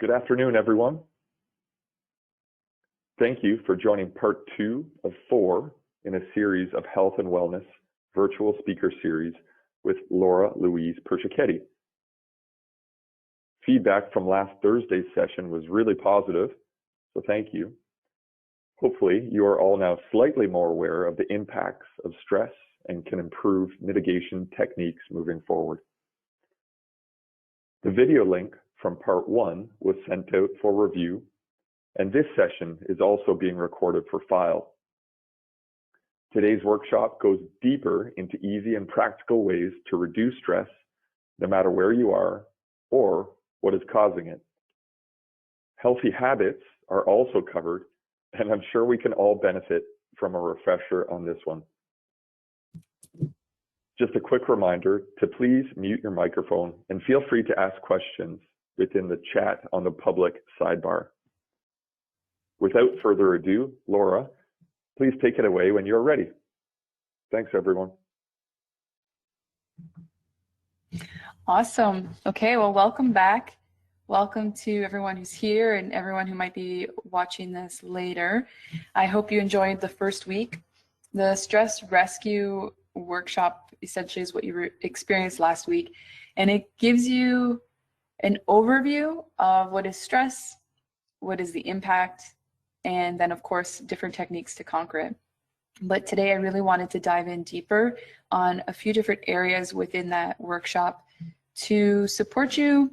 Good afternoon, everyone. Thank you for joining part 2 of 4 in a series of health and wellness virtual speaker series with Louise Persichetti. Feedback from last Thursday's session was really positive, so thank you. Hopefully, you are all now slightly more aware of the impacts of stress and can improve mitigation techniques moving forward. The video link from part 1 was sent out for review, and this session is also being recorded for file. Today's workshop goes deeper into easy and practical ways to reduce stress, no matter where you are or what is causing it. Healthy habits are also covered, and I'm sure we can all benefit from a refresher on this one. Just a quick reminder to please mute your microphone and feel free to ask questions within the chat on the public sidebar. Without further ado, Laura, please take it away when you're ready. Thanks, everyone. Awesome. Okay, well, welcome back. Welcome to everyone who's here and everyone who might be watching this later. I hope you enjoyed the first week. The stress rescue workshop essentially is what you experienced last week, and it gives you an overview of what is stress, what is the impact, and then of course different techniques to conquer it. But today I really wanted to dive in deeper on a few different areas within that workshop to support you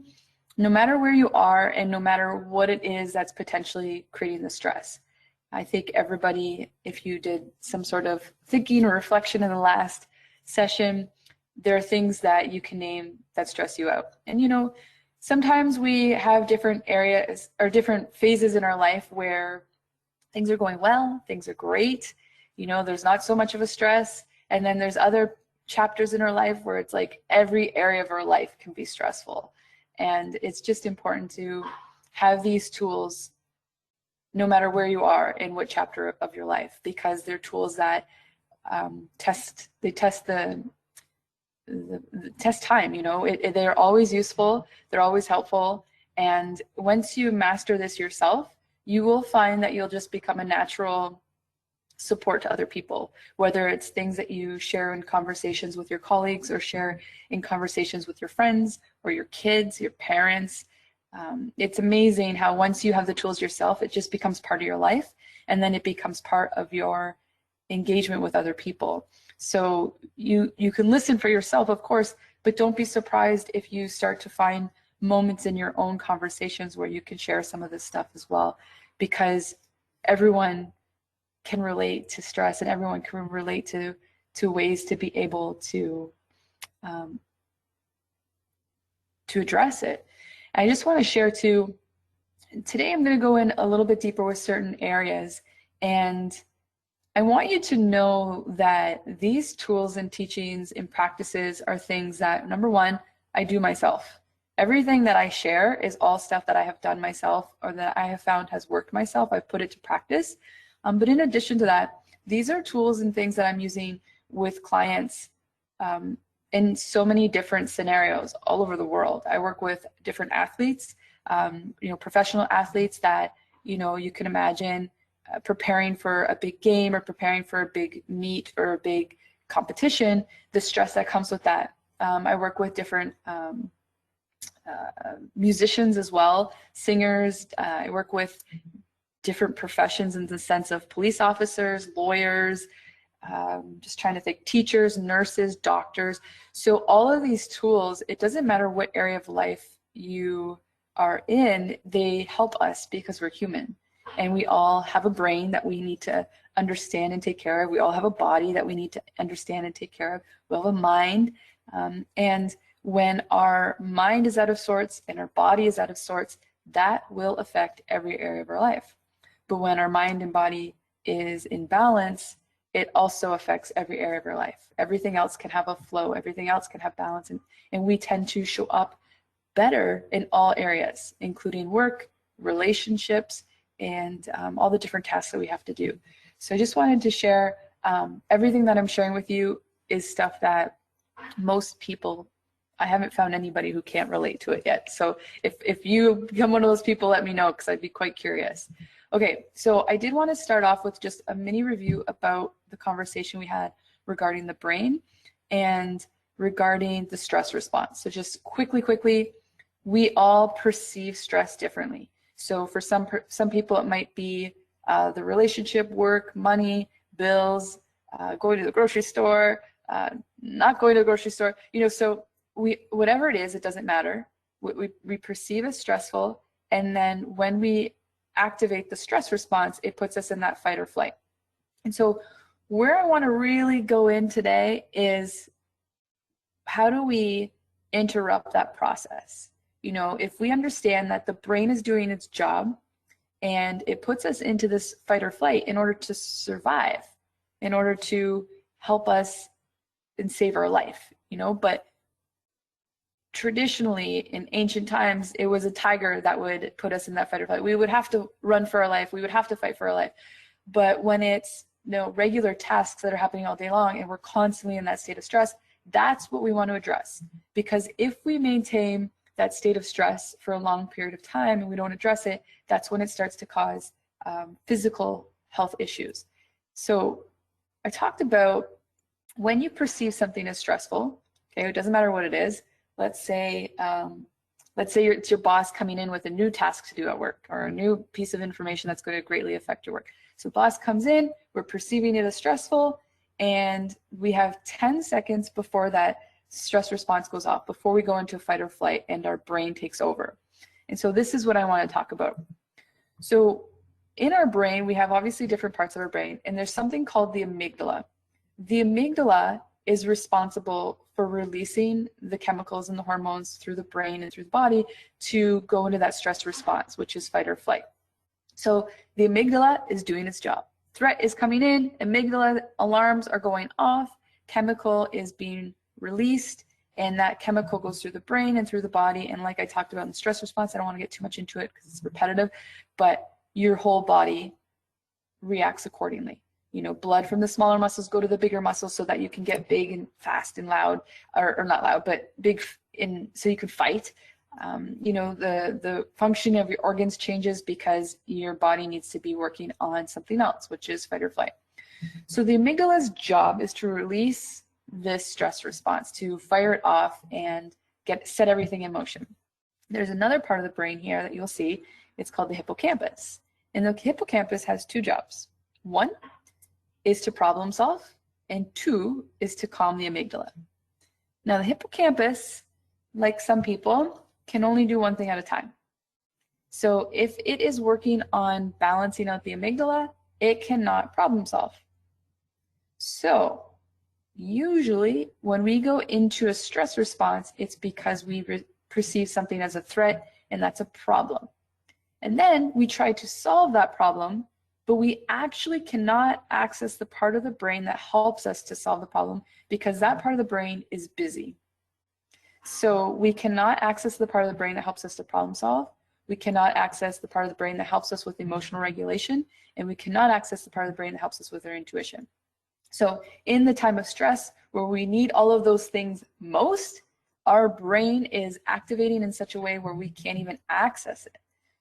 no matter where you are and no matter what it is that's potentially creating the stress. I think everybody, if you did some sort of thinking or reflection in the last session, there are things that you can name that stress you out. And you know, sometimes we have different areas or different phases in our life where things are going well, things are great, you know, there's not so much of a stress. And then there's other chapters in our life where it's like every area of our life can be stressful. And it's just important to have these tools no matter where you are in what chapter of your life, because they're tools that test time, you know, they're always useful, they're always helpful. And once you master this yourself, you will find that you'll just become a natural support to other people, whether it's things that you share in conversations with your colleagues or share in conversations with your friends or your kids, your parents. It's amazing how once you have the tools yourself, it just becomes part of your life, and then it becomes part of your engagement with other people. So you can listen for yourself, of course, but don't be surprised if you start to find moments in your own conversations where you can share some of this stuff as well, because everyone can relate to stress and everyone can relate to ways to be able to address it. I just want to share too, today I'm going to go in a little bit deeper with certain areas, and I want you to know that these tools and teachings and practices are things that, number one, I do myself. Everything that I share is all stuff that I have done myself or that I have found has worked myself. I've put it to practice. But in addition to that, these are tools and things that I'm using with clients in so many different scenarios all over the world. I work with different athletes, you know, professional athletes that, you know, you can imagine preparing for a big game or preparing for a big meet or a big competition, the stress that comes with that. I work with different musicians as well, singers. I work with different professions in the sense of police officers, lawyers, just trying to think, teachers, nurses, doctors. So all of these tools, it doesn't matter what area of life you are in, they help us because we're human. And we all have a brain that we need to understand and take care of. We all have a body that we need to understand and take care of. We have a mind. And when our mind is out of sorts and our body is out of sorts, that will affect every area of our life. But when our mind and body is in balance, it also affects every area of our life. Everything else can have a flow. Everything else can have balance. And we tend to show up better in all areas, including work, relationships, and all the different tasks that we have to do. So I just wanted to share everything that I'm sharing with you is stuff that most people I haven't found anybody who can't relate to it yet. So if you become one of those people, let me know, because I'd be quite curious. Okay, so I did want to start off with just a mini review about the conversation we had regarding the brain and regarding the stress response. So just quickly, we all perceive stress differently. So for some people, it might be the relationship, work, money, bills, going to the grocery store, not going to the grocery store, so whatever it is, it doesn't matter. We perceive as stressful, and then when we activate the stress response, it puts us in that fight or flight. And so where I want to really go in today is, how do we interrupt that process? If we understand that the brain is doing its job and it puts us into this fight or flight in order to survive, in order to help us and save our life, but traditionally in ancient times, it was a tiger that would put us in that fight or flight. We would have to run for our life. We would have to fight for our life. But when it's regular tasks that are happening all day long and we're constantly in that state of stress, that's what we want to address. Because if we maintain that state of stress for a long period of time and we don't address it, that's when it starts to cause physical health issues. So I talked about when you perceive something as stressful, okay, it doesn't matter what it is. Let's say it's your boss coming in with a new task to do at work, or a new piece of information that's going to greatly affect your work. So boss comes in, we're perceiving it as stressful, and we have 10 seconds before that stress response goes off, before we go into fight or flight and our brain takes over. And so this is what I want to talk about. So in our brain, we have obviously different parts of our brain, and there's something called the amygdala. The amygdala is responsible for releasing the chemicals and the hormones through the brain and through the body to go into that stress response, which is fight or flight. So the amygdala is doing its job. Threat is coming in, amygdala alarms are going off, chemical is being released, and that chemical goes through the brain and through the body. And like I talked about in the stress response, I don't want to get too much into it because it's repetitive, but your whole body reacts accordingly. Blood from the smaller muscles go to the bigger muscles so that you can get big and fast and loud, or not loud, but big so you can fight. The functioning of your organs changes because your body needs to be working on something else, which is fight or flight. So the amygdala's job is to release this stress response, to fire it off and set everything in motion. There's another part of the brain here that you'll see. It's called the hippocampus. And the hippocampus has two jobs. One is to problem solve, and two is to calm the amygdala. Now the hippocampus, like some people, can only do one thing at a time. So if it is working on balancing out the amygdala, it cannot problem solve. So usually when we go into a stress response, it's because we perceive something as a threat, and that's a problem. And then we try to solve that problem, but we actually cannot access the part of the brain that helps us to solve the problem because that part of the brain is busy. So we cannot access the part of the brain that helps us to problem solve. We cannot access the part of the brain that helps us with emotional regulation, and we cannot access the part of the brain that helps us with our intuition. So in the time of stress, where we need all of those things most, our brain is activating in such a way where we can't even access it.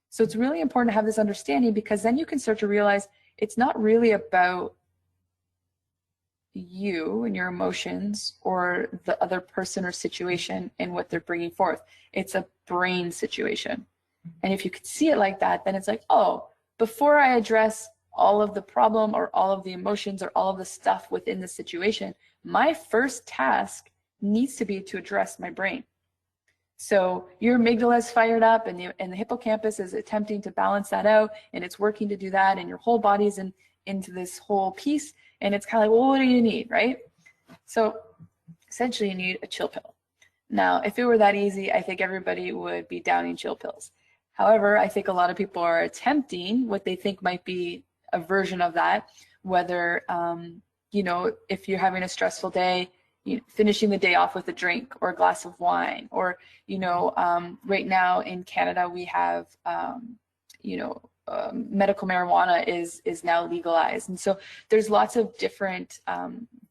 So it's really important to have this understanding, because then you can start to realize it's not really about you and your emotions or the other person or situation and what they're bringing forth. It's a brain situation. And if you could see it like that, then it's like, oh, before I address all of the problem or all of the emotions or all of the stuff within the situation, my first task needs to be to address my brain. So your amygdala is fired up, and the hippocampus is attempting to balance that out, and it's working to do that, and your whole body's into this whole piece, and it's kind of like, well, what do you need, right? So essentially you need a chill pill. Now, if it were that easy, I think everybody would be downing chill pills. However, I think a lot of people are attempting what they think might be a version of that, whether, if you're having a stressful day, finishing the day off with a drink or a glass of wine, or right now in Canada we have medical marijuana is now legalized, and so there's lots of different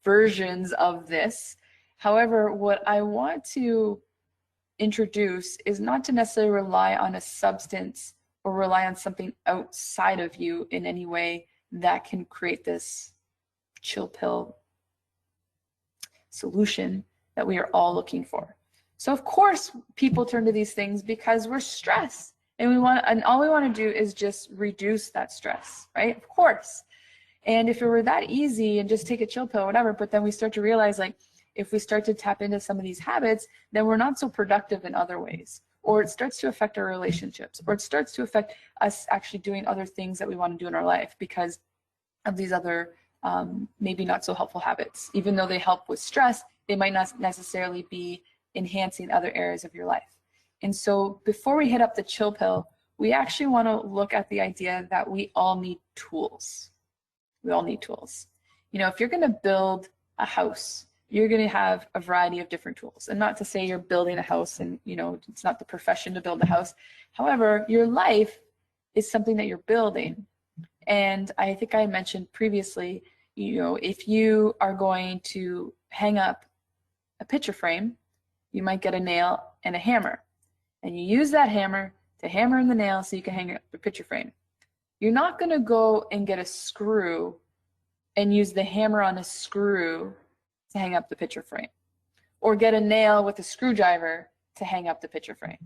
versions of this. However, what I want to introduce is not to necessarily rely on a substance or rely on something outside of you in any way that can create this chill pill solution that we are all looking for. So of course people turn to these things because we're stressed and all we want to do is just reduce that stress, right? Of course. And if it were that easy and just take a chill pill, whatever, but then we start to realize, like, if we start to tap into some of these habits, then we're not so productive in other ways, or it starts to affect our relationships, or it starts to affect us actually doing other things that we want to do in our life because of these other maybe not so helpful habits. Even though they help with stress, they might not necessarily be enhancing other areas of your life. And so before we hit up the chill pill, we actually want to look at the idea that we all need tools. We all need tools. You know, if you're going to build a house, you're going to have a variety of different tools. And not to say you're building a house and, you know, it's not the profession to build a house. However, your life is something that you're building. And I think I mentioned previously, you know, if you are going to hang up a picture frame, you might get a nail and a hammer. And you use that hammer to hammer in the nail so you can hang up the picture frame. You're not going to go and get a screw and use the hammer on a screw to hang up the picture frame, or get a nail with a screwdriver to hang up the picture frame.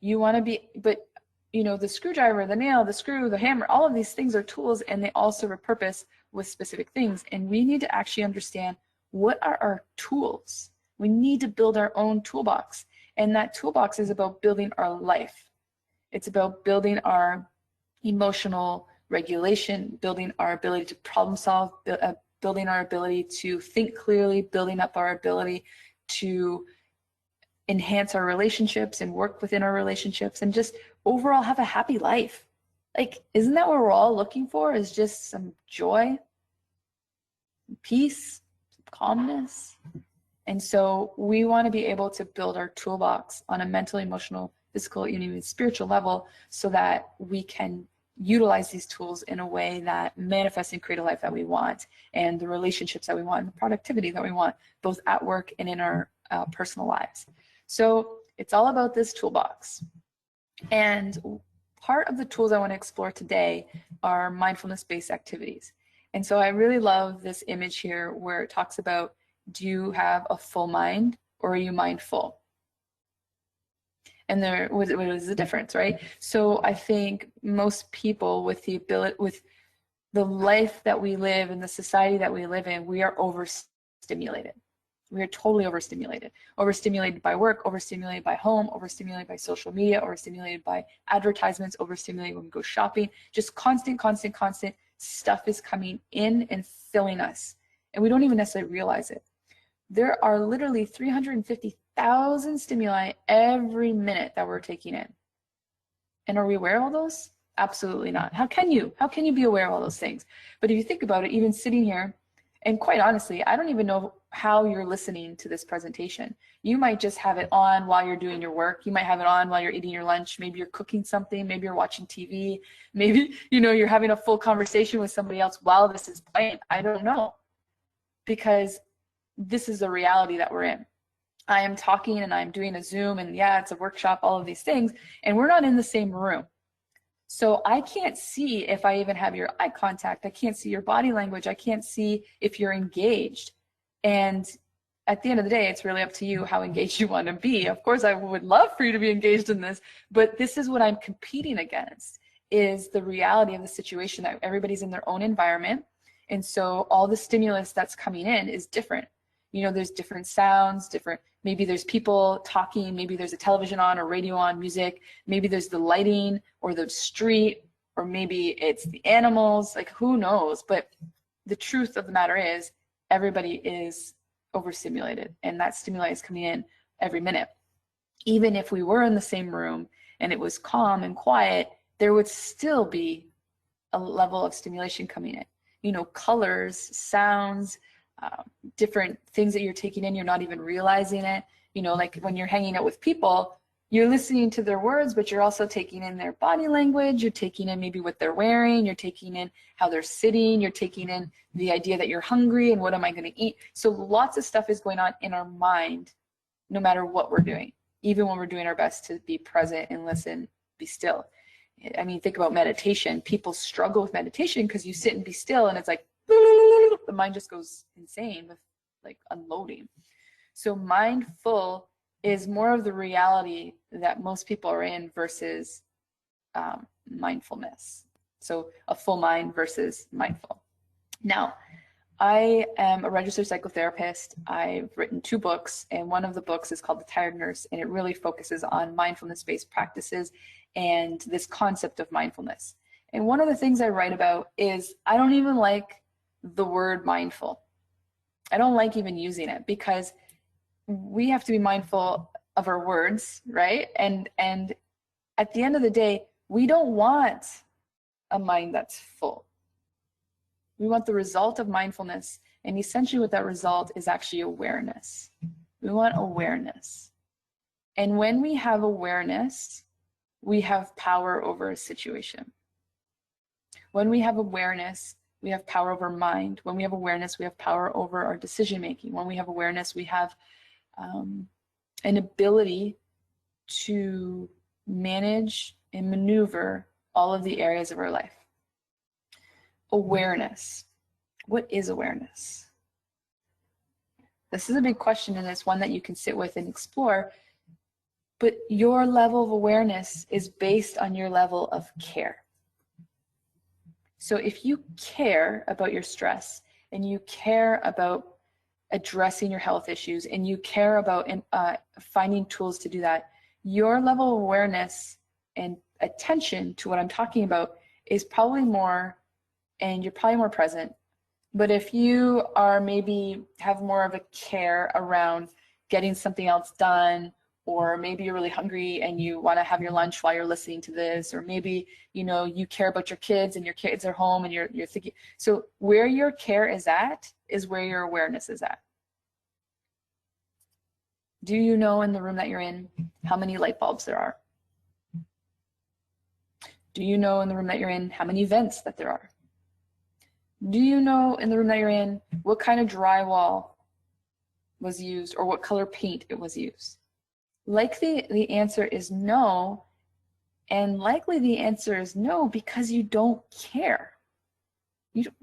You want to be, but you know, the screwdriver, the nail, the screw, the hammer, all of these things are tools, and they all serve a purpose with specific things. And we need to actually understand, what are our tools? We need to build our own toolbox. And that toolbox is about building our life. It's about building our emotional regulation, building our ability to problem solve, building our ability to think clearly, building up our ability to enhance our relationships and work within our relationships, and just overall have a happy life. Like, isn't that what we're all looking for? Is just some joy, some peace, some calmness. And so we want to be able to build our toolbox on a mental, emotional, physical, and even spiritual level, so that we can utilize these tools in a way that manifests and create a life that we want, and the relationships that we want, and the productivity that we want, both at work and in our personal lives. So it's all about this toolbox. And part of the tools I want to explore today are mindfulness-based activities. And so I really love this image here where it talks about, do you have a full mind, or are you mindful? And what is the difference, right? So I think most people with the life that we live and the society that we live in, we are overstimulated. We are totally overstimulated. Overstimulated by work, overstimulated by home, overstimulated by social media, overstimulated by advertisements, overstimulated when we go shopping. Just constant stuff is coming in and filling us. And we don't even necessarily realize it. There are literally 350,000 stimuli every minute that we're taking in. And are we aware of all those? Absolutely not. How can you be aware of all those things? But if you think about it, even sitting here, and quite honestly, I don't even know how you're listening to this presentation. You might just have it on while you're doing your work. You might have it on while you're eating your lunch. Maybe you're cooking something. Maybe you're watching TV. Maybe, you know, you're having a full conversation with somebody else while this is playing. I don't know. Because this is the reality that we're in. I am talking and I'm doing a Zoom, and yeah, it's a workshop, all of these things, and we're not in the same room. So I can't see if I even have your eye contact. I can't see your body language. I can't see if you're engaged. And at the end of the day, it's really up to you how engaged you want to be. Of course, I would love for you to be engaged in this, but this is what I'm competing against, is the reality of the situation, that everybody's in their own environment. And so all the stimulus that's coming in is different. You know, there's different sounds, maybe there's people talking, maybe there's a television on or radio on, music, maybe there's the lighting or the street, or maybe it's the animals, like who knows? But the truth of the matter is, everybody is overstimulated, and that stimuli is coming in every minute. Even if we were in the same room and it was calm and quiet, there would still be a level of stimulation coming in. You know, colors, sounds, different things that you're taking in, you're not even realizing it. You know, like when you're hanging out with people, you're listening to their words, but you're also taking in their body language, you're taking in maybe what they're wearing, you're taking in how they're sitting, you're taking in the idea that you're hungry and what am I going to eat. So lots of stuff is going on in our mind no matter what we're doing. even when we're doing our best to be present and listen, be still. I mean, think about meditation. People struggle with meditation because you sit and be still and it's like, the mind just goes insane with like unloading. So mindful is more of the reality that most people are in versus mindfulness. So a full mind versus mindful. Now, I am a registered psychotherapist. I've written 2 books, and one of the books is called The Tired Nurse, and it really focuses on mindfulness-based practices and this concept of mindfulness. And one of the things I write about is I don't even like the word mindful. I don't like even using it because we have to be mindful of our words, right? And at the end of the day, we don't want a mind that's full. We want the result of mindfulness, and essentially what that result is actually awareness. We want awareness. And when we have awareness, we have power over a situation. When we have awareness, we have power over mind. When we have awareness, we have power over our decision making. When we have awareness, we have an ability to manage and maneuver all of the areas of our life. Awareness. What is awareness? This is a big question, and it's one that you can sit with and explore, but your level of awareness is based on your level of care. So if you care about your stress and you care about addressing your health issues and you care about finding tools to do that, your level of awareness and attention to what I'm talking about is probably more, and you're probably more present. But if you are maybe have more of a care around getting something else done, or maybe you're really hungry and you want to have your lunch while you're listening to this, or maybe you care about your kids and your kids are home and you're thinking. So where your care is at is where your awareness is at. Do you know in the room that you're in how many light bulbs there are? Do you know in the room that you're in how many vents that there are? Do you know in the room that you're in what kind of drywall was used or what color paint it was used? Likely the answer is no, and likely the answer is no because you don't care.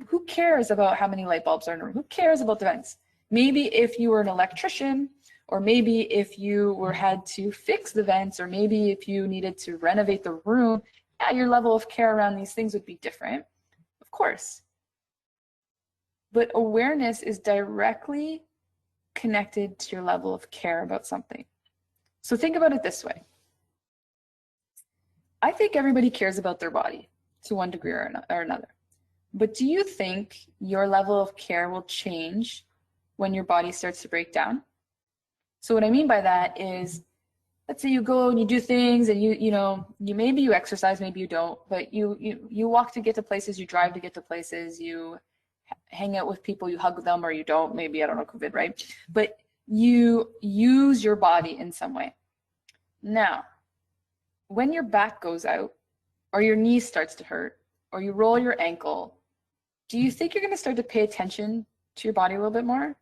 Who cares about how many light bulbs are in a room? Who cares about the vents? Maybe if you were an electrician, or maybe if you had to fix the vents, or maybe if you needed to renovate the room, yeah, your level of care around these things would be different, of course. But awareness is directly connected to your level of care about something. So think about it this way. I think everybody cares about their body to one degree or another. But do you think your level of care will change when your body starts to break down? So what I mean by that is, let's say you go and you do things and you maybe you exercise, maybe you don't, but you walk to get to places, you drive to get to places, you hang out with people, you hug them or you don't, maybe, I don't know, COVID, right? But you use your body in some way. Now, when your back goes out or your knee starts to hurt or you roll your ankle, do you think you're going to start to pay attention to your body a little bit more?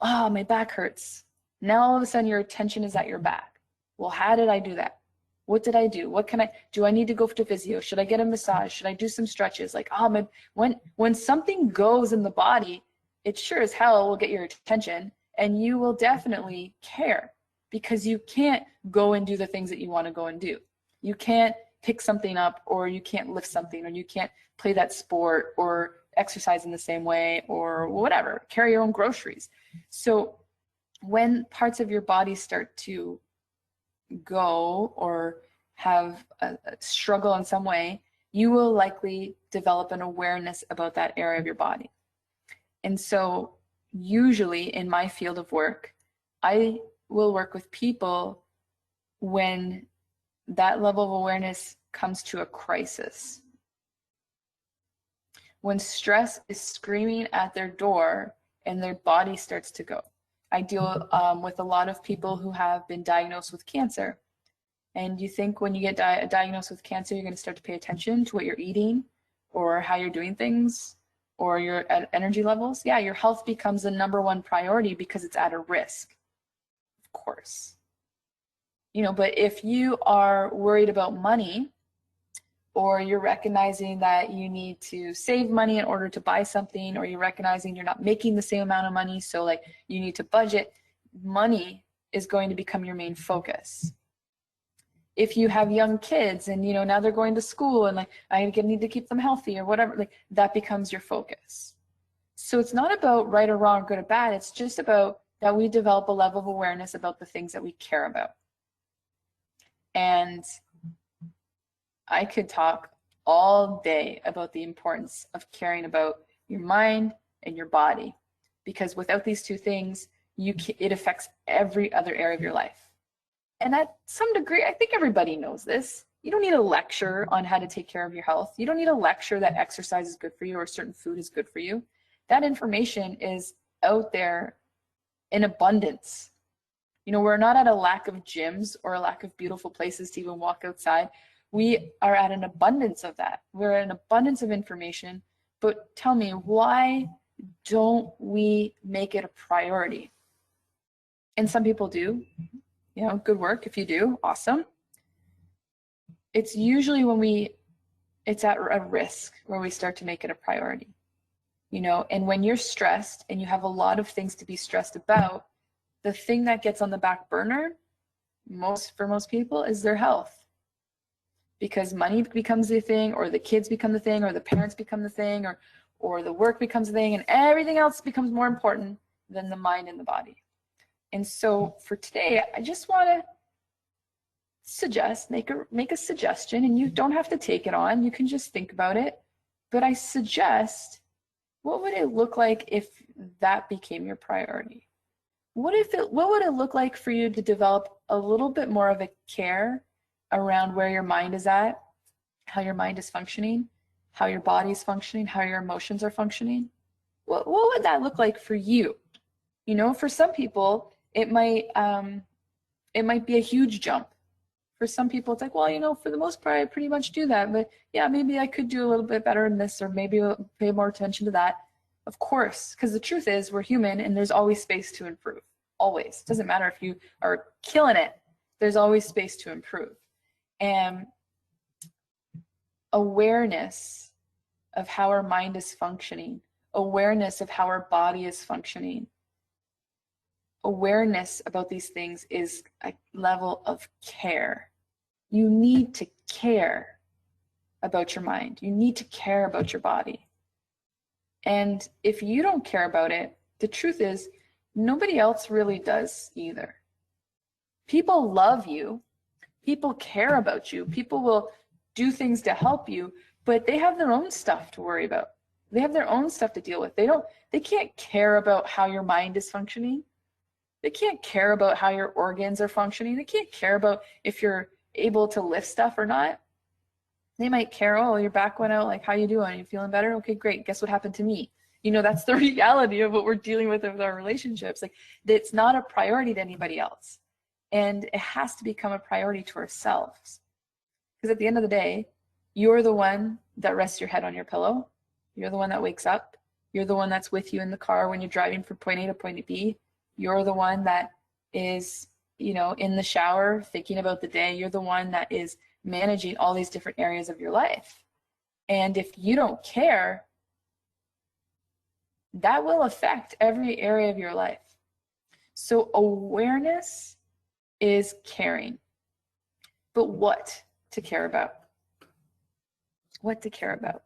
Oh, my back hurts. Now all of a sudden your attention is at your back. Well, how did I do that? What did I do? Do I need to go to physio? Should I get a massage? Should I do some stretches? Like, oh, when something goes in the body, it sure as hell will get your attention and you will definitely care because you can't go and do the things that you want to go and do. You can't pick something up, or you can't lift something, or you can't play that sport or exercise in the same way or whatever, carry your own groceries. So when parts of your body start to go or have a struggle in some way, you will likely develop an awareness about that area of your body. And so usually in my field of work, I will work with people when that level of awareness comes to a crisis. When stress is screaming at their door and their body starts to go. I deal with a lot of people who have been diagnosed with cancer. And you think when you get diagnosed with cancer, you're going to start to pay attention to what you're eating or how you're doing things or your energy levels? Yeah, your health becomes the #1 priority because it's at a risk. Of course. But if you are worried about money, or you're recognizing that you need to save money in order to buy something, or you're recognizing you're not making the same amount of money, so like you need to budget, money is going to become your main focus. If you have young kids and now they're going to school and like I need to keep them healthy or whatever, like that becomes your focus. So it's not about right or wrong, good or bad. It's just about that we develop a level of awareness about the things that we care about. And I could talk all day about the importance of caring about your mind and your body, because without these two things, it affects every other area of your life. And at some degree, I think everybody knows this. You don't need a lecture on how to take care of your health. You don't need a lecture that exercise is good for you or certain food is good for you. That information is out there in abundance. We're not at a lack of gyms or a lack of beautiful places to even walk outside. We are at an abundance of that. We're at an abundance of information. But tell me, why don't we make it a priority? And some people do. Good work if you do. Awesome. It's usually when it's at a risk where we start to make it a priority. And when you're stressed and you have a lot of things to be stressed about, the thing that gets on the back burner for most people is their health. Because money becomes the thing, or the kids become the thing, or the parents become the thing, or the work becomes the thing, and everything else becomes more important than the mind and the body. And so for today, I just want to suggest, make a suggestion, and you don't have to take it on, you can just think about it. But I suggest, what would it look like if that became your priority? What would it look like for you to develop a little bit more of a care around where your mind is at, how your mind is functioning, how your body is functioning, how your emotions are functioning? What would that look like for you? For some people, it might be a huge jump. For some people, it's like, well, for the most part, I pretty much do that. But yeah, maybe I could do a little bit better in this, or maybe pay more attention to that. Of course, because the truth is we're human and there's always space to improve. Always. Doesn't matter if you are killing it. There's always space to improve. And awareness of how our mind is functioning, awareness of how our body is functioning, awareness about these things is a level of care. You need to care about your mind. You need to care about your body. And if you don't care about it, the truth is nobody else really does either. People love you. People care about you. People will do things to help you, but they have their own stuff to worry about. They have their own stuff to deal with. They can't care about how your mind is functioning. They can't care about how your organs are functioning. They can't care about if you're able to lift stuff or not. They might care, oh, your back went out, like, how you doing? Are you feeling better? Okay, great. Guess what happened to me? That's the reality of what we're dealing with our relationships. Like, it's not a priority to anybody else. And it has to become a priority to ourselves. Because at the end of the day, you're the one that rests your head on your pillow. You're the one that wakes up. You're the one that's with you in the car when you're driving from point A to point B. You're the one that is, in the shower thinking about the day. You're the one that is managing all these different areas of your life. And if you don't care, that will affect every area of your life. So awareness is caring. But what to care about? What to care about?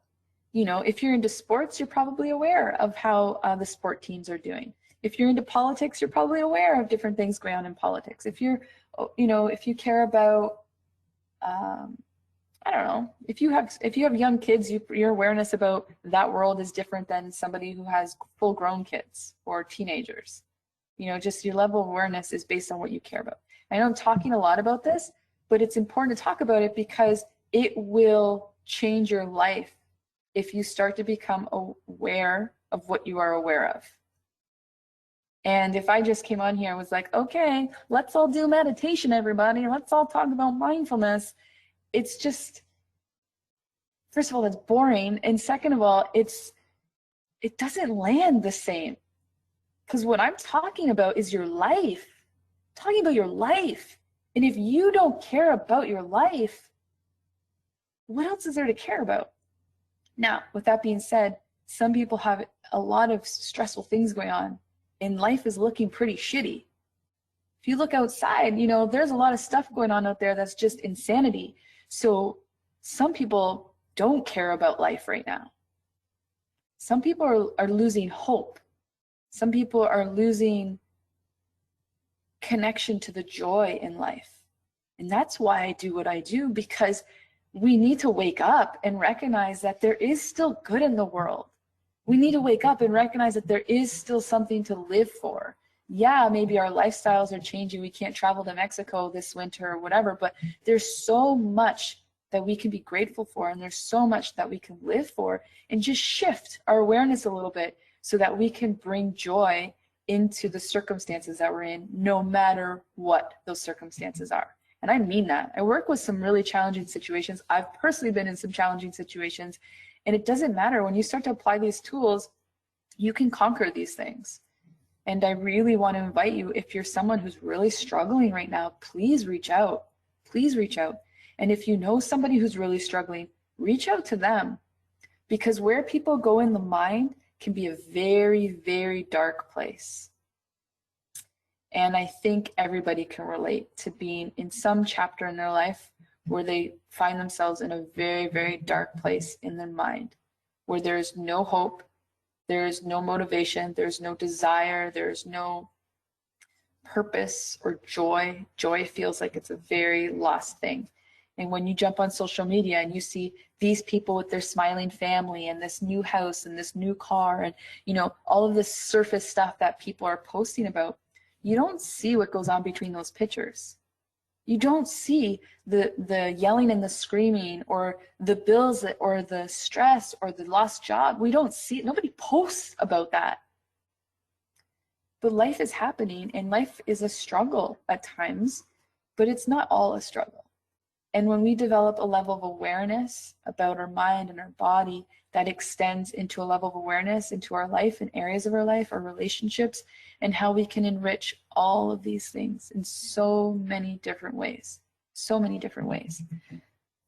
If you're into sports, you're probably aware of how the sport teams are doing. If you're into politics, you're probably aware of different things going on in politics. If if you care about, I don't know, if you have young kids, your awareness about that world is different than somebody who has full-grown kids or teenagers. Just your level of awareness is based on what you care about. I know I'm talking a lot about this, but it's important to talk about it because it will change your life if you start to become aware of what you are aware of. And if I just came on here and was like, okay, let's all do meditation, everybody. Let's all talk about mindfulness. It's just, first of all, that's boring. And second of all, it doesn't land the same. Because what I'm talking about is your life. I'm talking about your life. And if you don't care about your life, what else is there to care about? Now, with that being said, some people have a lot of stressful things going on and life is looking pretty shitty. If you look outside, you know, there's a lot of stuff going on out there that's just insanity. So some people don't care about life right now. Some people are losing hope. Some people are losing connection to the joy in life. And that's why I do what I do, because we need to wake up and recognize that there is still good in the world. We need to wake up and recognize that there is still something to live for. Yeah, maybe our lifestyles are changing. We can't travel to Mexico this winter or whatever, but there's so much that we can be grateful for, and there's so much that we can live for, and just shift our awareness a little bit so that we can bring joy into the circumstances that we're in, no matter what those circumstances are. And I mean that. I work with some really challenging situations. I've personally been in some challenging situations, and it doesn't matter. When you start to apply these tools, you can conquer these things. And I really want to invite you, if you're someone who's really struggling right now, please reach out. Please reach out. And if you know somebody who's really struggling, reach out to them. Because where people go in the mind can be a very, very dark place. And I think everybody can relate to being in some chapter in their life where they find themselves in a very, very dark place in their mind, where there's no hope, there's no motivation, there's no desire, there's no purpose or joy. Joy feels like it's a very lost thing. And when you jump on social media and you see these people with their smiling family and this new house and this new car and, you know, all of this surface stuff that people are posting about, you don't see what goes on between those pictures. You don't see the yelling and the screaming or the bills or the stress or the lost job. We don't see it. Nobody posts about that. But life is happening, and life is a struggle at times, but it's not all a struggle. And when we develop a level of awareness about our mind and our body that extends into a level of awareness into our life and areas of our life, our relationships, and how we can enrich all of these things in so many different ways. So many different ways.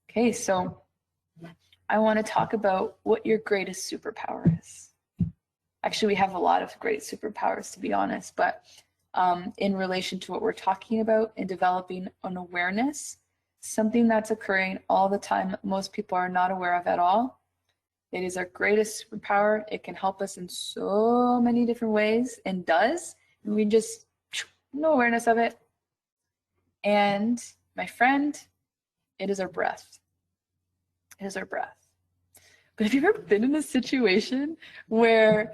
Okay, so I want to talk about what your greatest superpower is. Actually, we have a lot of great superpowers, to be honest, but in relation to what we're talking about in developing an awareness, something that's occurring all the time that most people are not aware of at all. It is our greatest superpower. It can help us in so many different ways and does. And we just no awareness of it. And my friend, it is our breath. It is our breath. But have you ever been in a situation where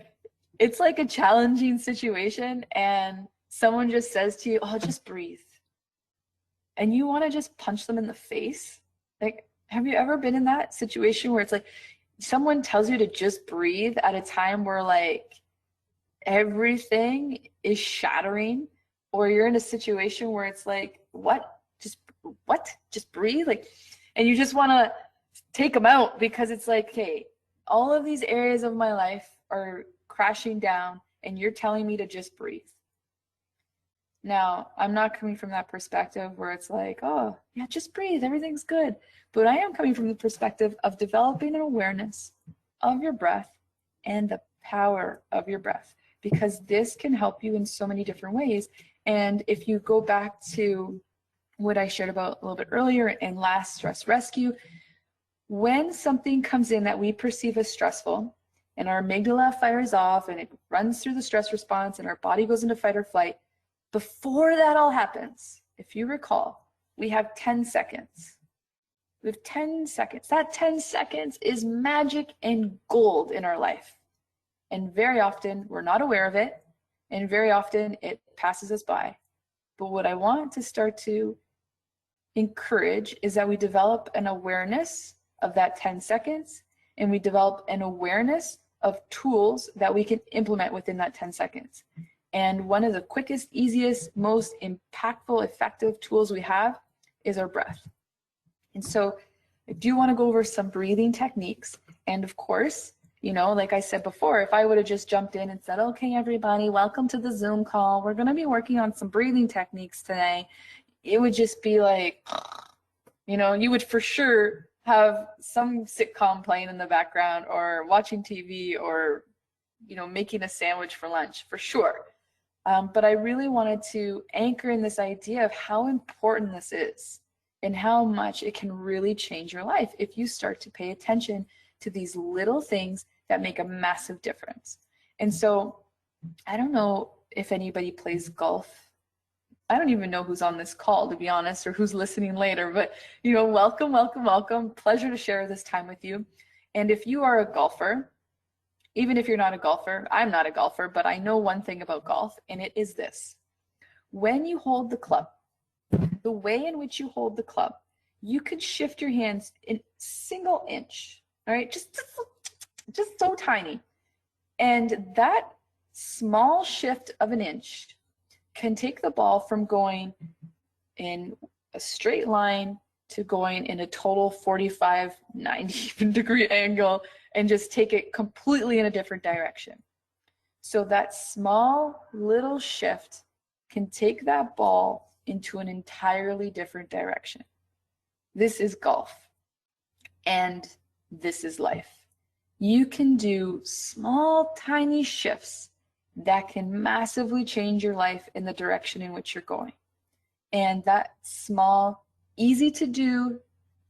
it's like a challenging situation and someone just says to you, oh, just breathe. And you want to just punch them in the face? Like, have you ever been in that situation where it's like someone tells you to just breathe at a time where like everything is shattering, or you're in a situation where it's like, what? Just breathe? Like, and you just want to take them out because it's like, hey, all of these areas of my life are crashing down and you're telling me to just breathe. Now, I'm not coming from that perspective where it's like, oh, yeah, just breathe, everything's good. But I am coming from the perspective of developing an awareness of your breath and the power of your breath, because this can help you in so many different ways. And if you go back to what I shared about a little bit earlier in last stress rescue, when something comes in that we perceive as stressful and our amygdala fires off and it runs through the stress response and our body goes into fight or flight, before that all happens, if you recall, we have 10 seconds. We have 10 seconds. That 10 seconds is magic and gold in our life. And very often we're not aware of it, and very often it passes us by. But what I want to start to encourage is that we develop an awareness of that 10 seconds, and we develop an awareness of tools that we can implement within that 10 seconds. And one of the quickest, easiest, most impactful, effective tools we have is our breath. And so I do want to go over some breathing techniques. And of course, you know, like I said before, if I would have just jumped in and said, okay, everybody, welcome to the Zoom call. We're going to be working on some breathing techniques today. it would just be like, you know, you would for sure have some sitcom playing in the background or watching TV or, you know, making a sandwich for lunch for sure. But I really wanted to anchor in this idea of how important this is and how much it can really change your life if you start to pay attention to these little things that make a massive difference. And so I don't know if anybody plays golf. I don't even know who's on this call, to be honest, or who's listening later, but you know, welcome, welcome, welcome. Pleasure to share this time with you. And if you are a golfer, even if you're not a golfer, I'm not a golfer, but I know one thing about golf, and it is this. When you hold the club, the way in which you hold the club, you could shift your hands in single inch, all right? Just so tiny. And that small shift of an inch can take the ball from going in a straight line to going in a total 45, 90 degree angle and just take it completely in a different direction. So that small little shift can take that ball into an entirely different direction. This is golf, and this is life. You can do small, tiny shifts that can massively change your life in the direction in which you're going. And that small, easy to do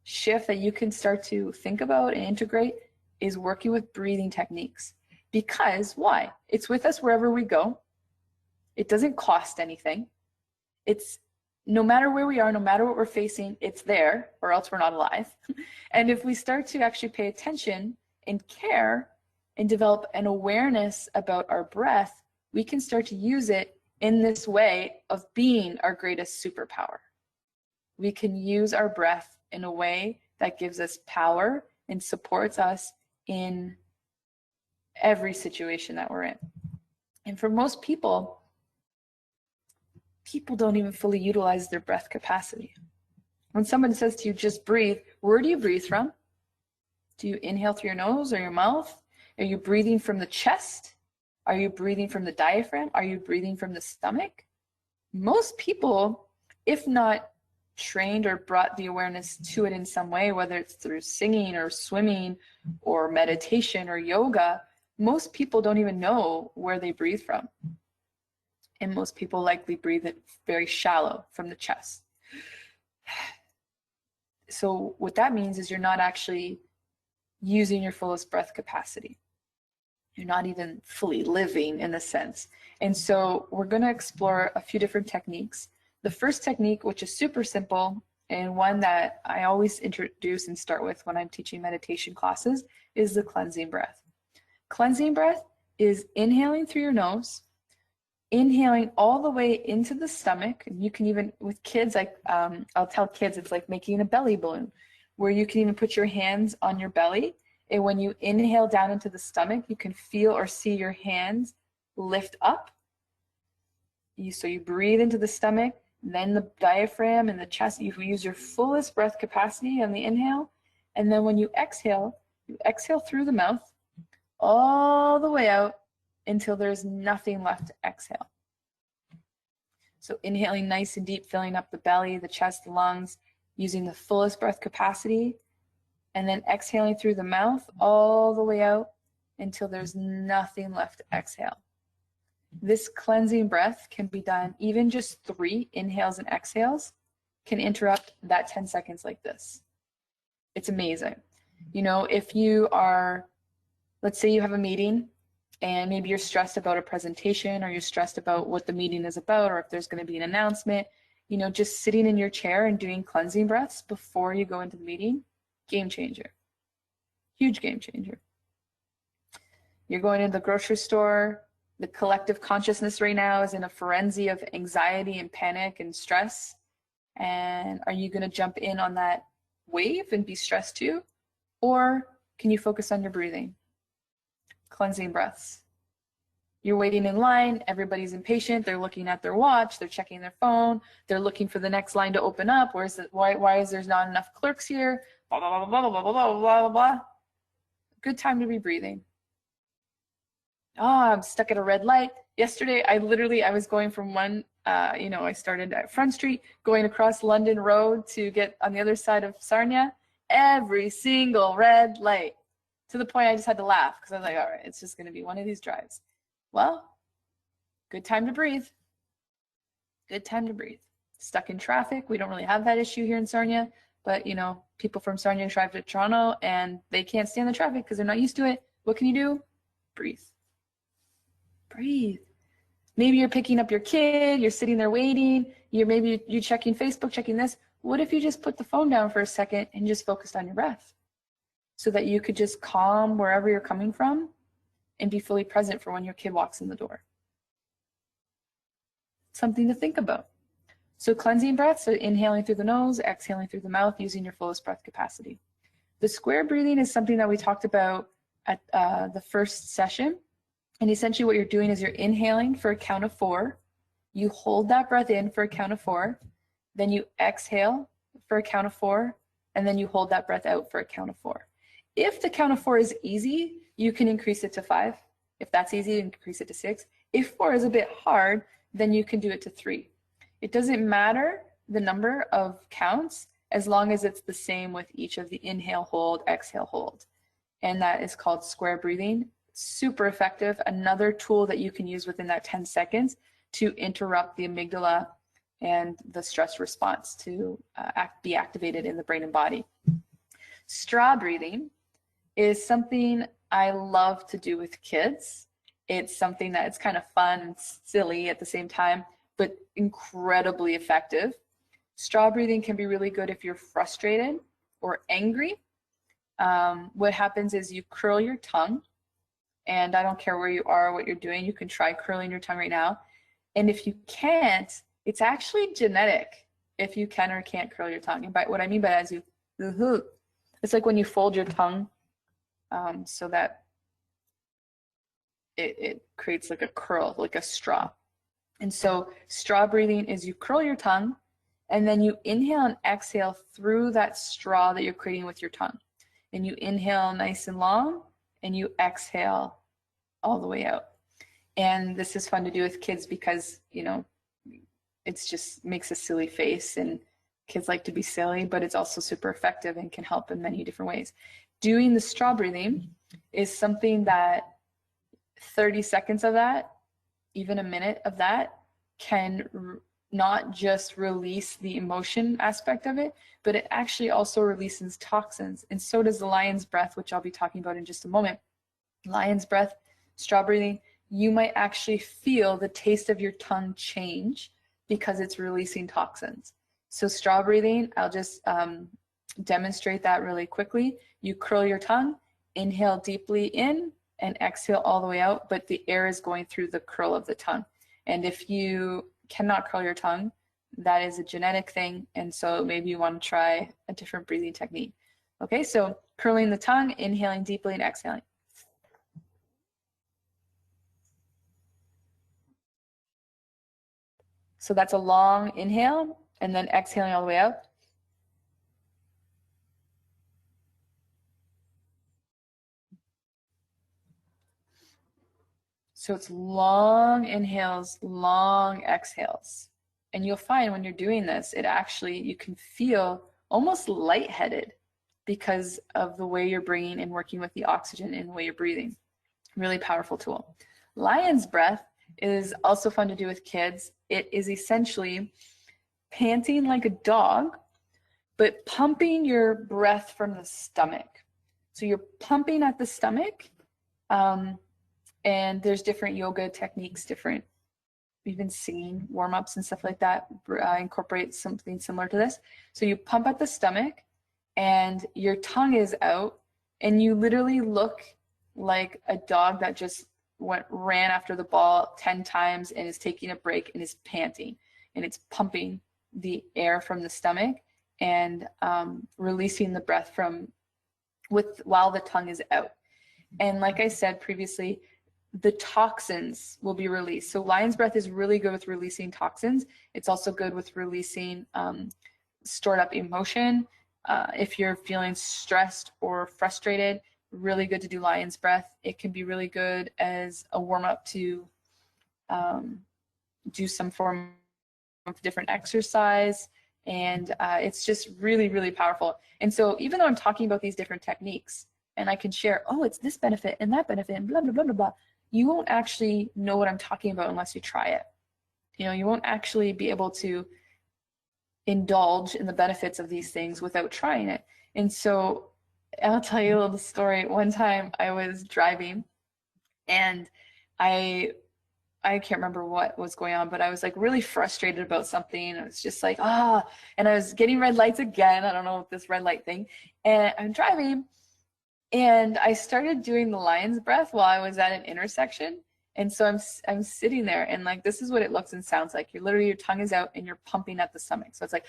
shift that you can start to think about and integrate is working with breathing techniques. Because why? It's with us wherever we go. It doesn't cost anything. It's no matter where we are, no matter what we're facing, it's there, or else we're not alive. And if we start to actually pay attention and care and develop an awareness about our breath, we can start to use it in this way of being our greatest superpower. We can use our breath in a way that gives us power and supports us in every situation that we're in. And for most people, don't even fully utilize their breath capacity. When someone says to you, just breathe, where do you breathe from? Do you inhale through your nose or your mouth? Are you breathing from the chest? Are you breathing from the diaphragm? Are you breathing from the stomach? Most people, if not trained or brought the awareness to it in some way, whether it's through singing or swimming or meditation or yoga, most people don't even know where they breathe from. And most people likely breathe it very shallow from the chest. So what that means is you're not actually using your fullest breath capacity. You're not even fully living in a sense. And so we're going to explore a few different techniques. The first technique, which is super simple and one that I always introduce and start with when I'm teaching meditation classes, is the cleansing breath. Cleansing breath is inhaling through your nose, inhaling all the way into the stomach. And you can even, with kids, I'll tell kids it's like making a belly balloon, where you can even put your hands on your belly. And when you inhale down into the stomach, you can feel or see your hands lift up. So you breathe into the stomach, then the diaphragm and the chest. You use your fullest breath capacity on the inhale. And then when you exhale through the mouth all the way out until there's nothing left to exhale. So inhaling nice and deep, filling up the belly, the chest, the lungs, using the fullest breath capacity, and then exhaling through the mouth all the way out until there's nothing left to exhale. This cleansing breath can be done, even just 3 inhales and exhales can interrupt that 10 seconds like this. It's amazing. You know, if you are, let's say you have a meeting and maybe you're stressed about a presentation, or you're stressed about what the meeting is about, or if there's going to be an announcement, you know, just sitting in your chair and doing cleansing breaths before you go into the meeting, game changer. Huge game changer. You're going to the grocery store. The collective consciousness right now is in a frenzy of anxiety and panic and stress. And are you going to jump in on that wave and be stressed too? Or can you focus on your breathing? Cleansing breaths. You're waiting in line, everybody's impatient, they're looking at their watch, they're checking their phone, they're looking for the next line to open up. Why is there not enough clerks here? Blah, blah, blah, blah, blah, blah, blah, blah, blah. Good time to be breathing. Oh, I'm stuck at a red light. Yesterday, I was going from one, I started at Front Street, going across London Road to get on the other side of Sarnia. Every single red light, to the point I just had to laugh because I was like, all right, it's just going to be one of these drives. Well, good time to breathe. Good time to breathe. Stuck in traffic. We don't really have that issue here in Sarnia, but people from Sarnia drive to Toronto and they can't stand the traffic because they're not used to it. What can you do? Breathe. Breathe. Maybe you're picking up your kid, you're sitting there waiting, you're checking Facebook, checking this. What if you just put the phone down for a second and just focused on your breath so that you could just calm wherever you're coming from and be fully present for when your kid walks in the door? Something to think about. So cleansing breath, so inhaling through the nose, exhaling through the mouth, using your fullest breath capacity. The square breathing is something that we talked about at the first session. And essentially what you're doing is you're inhaling for a count of 4. You hold that breath in for a count of 4. Then you exhale for a count of 4. And then you hold that breath out for a count of 4. If the count of 4 is easy, you can increase it to 5. If that's easy, increase it to 6. If 4 is a bit hard, then you can do it to 3. It doesn't matter the number of counts as long as it's the same with each of the inhale, hold, exhale, hold. And that is called square breathing. Super effective. Another tool that you can use within that 10 seconds to interrupt the amygdala and the stress response to be activated in the brain and body. Straw breathing is something I love to do with kids. It's something that it's kind of fun and silly at the same time, but incredibly effective. Straw breathing can be really good if you're frustrated or angry. What happens is you curl your tongue, and I don't care where you are, what you're doing, you can try curling your tongue right now. And if you can't, it's actually genetic if you can or can't curl your tongue. And by what I mean by that is it's like when you fold your tongue so that it creates like a curl, like a straw. And so straw breathing is you curl your tongue and then you inhale and exhale through that straw that you're creating with your tongue. And you inhale nice and long and you exhale all the way out. And this is fun to do with kids because, it's just makes a silly face and kids like to be silly, but it's also super effective and can help in many different ways. Doing the straw breathing is something that 30 seconds of that, even a minute of that, can not just release the emotion aspect of it, but it actually also releases toxins. And so does the lion's breath, which I'll be talking about in just a moment. Lion's breath, straw breathing, you might actually feel the taste of your tongue change because it's releasing toxins. So straw breathing, I'll just demonstrate that really quickly. You curl your tongue, inhale deeply in, and exhale all the way out, but the air is going through the curl of the tongue. And if you cannot curl your tongue, that is a genetic thing, and so maybe you want to try a different breathing technique. Okay, so curling the tongue, inhaling deeply and exhaling. So that's a long inhale, and then exhaling all the way out. So it's long inhales, long exhales. And you'll find when you're doing this, you can feel almost lightheaded because of the way you're bringing and working with the oxygen and the way you're breathing. Really powerful tool. Lion's breath is also fun to do with kids. It is essentially panting like a dog, but pumping your breath from the stomach. So you're pumping at the stomach, and there's different yoga techniques, different even singing warm-ups and stuff like that incorporate something similar to this. So you pump at the stomach and your tongue is out, and you literally look like a dog that just ran after the ball 10 times and is taking a break and is panting, and it's pumping the air from the stomach and releasing the breath while the tongue is out. And like I said previously, the toxins will be released. So lion's breath is really good with releasing toxins. It's also good with releasing stored up emotion. If you're feeling stressed or frustrated, really good to do lion's breath. It can be really good as a warm-up to do some form of different exercise, and it's just really, really powerful. And so even though I'm talking about these different techniques, and I can share, oh, it's this benefit and that benefit and blah, blah, blah, blah, blah, you won't actually know what I'm talking about unless you try it. You know, you won't actually be able to indulge in the benefits of these things without trying it. And so I'll tell you a little story. One time I was driving, and I can't remember what was going on, but I was like really frustrated about something. I was just like, and I was getting red lights again. I don't know what this red light thing. And I'm driving, and I started doing the lion's breath while I was at an intersection. And so I'm sitting there, and like, this is what it looks and sounds like. You're literally, your tongue is out and you're pumping at the stomach. So it's like,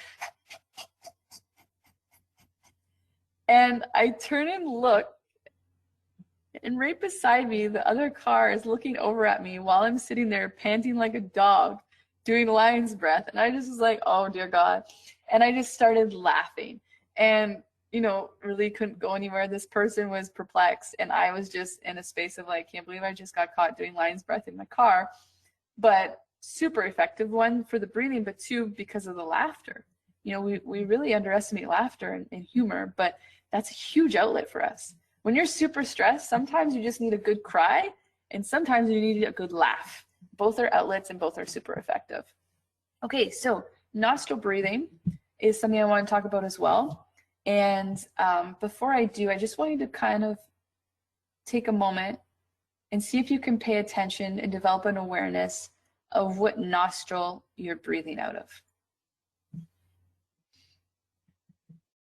and I turn and look, and right beside me, the other car is looking over at me while I'm sitting there panting like a dog, doing lion's breath. And I just was like, oh dear God. And I just started laughing, and, you know, really couldn't go anywhere. This person was perplexed, and I was just in a space of like, can't believe I just got caught doing lion's breath in my car. But super effective, one, for the breathing, but two, because of the laughter. You know, we really underestimate laughter and humor, but that's a huge outlet for us. When you're super stressed, sometimes you just need a good cry, and sometimes you need a good laugh. Both are outlets and both are super effective. Okay, so nostril breathing is something I want to talk about as well. And before I do, I just want you to kind of take a moment and see if you can pay attention and develop an awareness of what nostril you're breathing out of.